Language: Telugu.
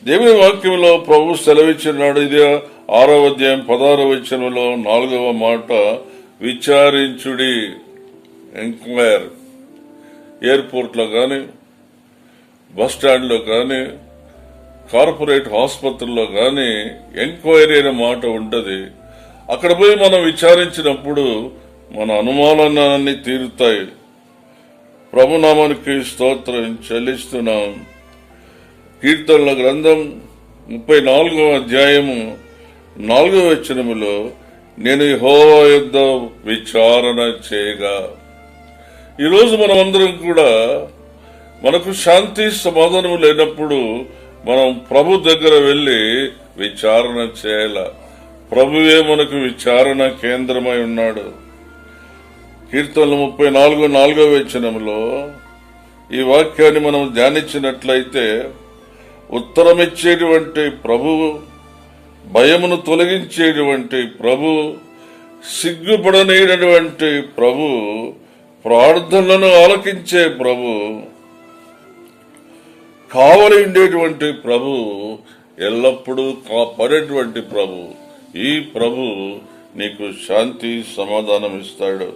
దేవుని వాక్యంలో ప్రభు సెలవిచ్చినాడు. ఇది 6వ అధ్యాయం 16వ వచనంలో 4వ మాట, విచారించుడి. ఎంక్వైర్. ఎయిర్పోర్ట్ లో గాని, బస్ స్టాండ్ లో గాని, కార్పొరేట్ ఆసుపత్రుల్లో గాని ఎంక్వైరీ అనే మాట ఉంటది. అక్కడ పోయి మనం విచారించినప్పుడు మన అనుమానాలన్నీ తీరుతాయి. ప్రభునామానికి స్తోత్రం చెల్లిస్తున్నాం. కీర్తనల గ్రంథం 34వ అధ్యాయము 4వ వచనములో, నేను యెహోవా యొద్ద విచారణ చేయగా. ఈరోజు మనమందరం కూడా మనకు శాంతి సమాధానం లేనప్పుడు మనం ప్రభు దగ్గర వెళ్లి విచారణ చేయాల. ప్రభువే మనకు విచారణ కేంద్రమై ఉన్నాడు. కీర్తనలు 34:4వ వచనంలో ఈ వాక్యాన్ని మనం ధ్యానించినట్లయితే, ఉత్తరమిచ్చేటువంటి ప్రభు, భయమును తొలగించేటువంటి ప్రభు, సిగ్గుపడనేటువంటి ప్రభు, ప్రార్థనలను ఆలకించే ప్రభు, కావలి ఉండేటువంటి ప్రభు, ఎల్లప్పుడూ కాపాడేటువంటి ప్రభు. ఈ ప్రభు నీకు శాంతి సమాధానం ఇస్తాడు.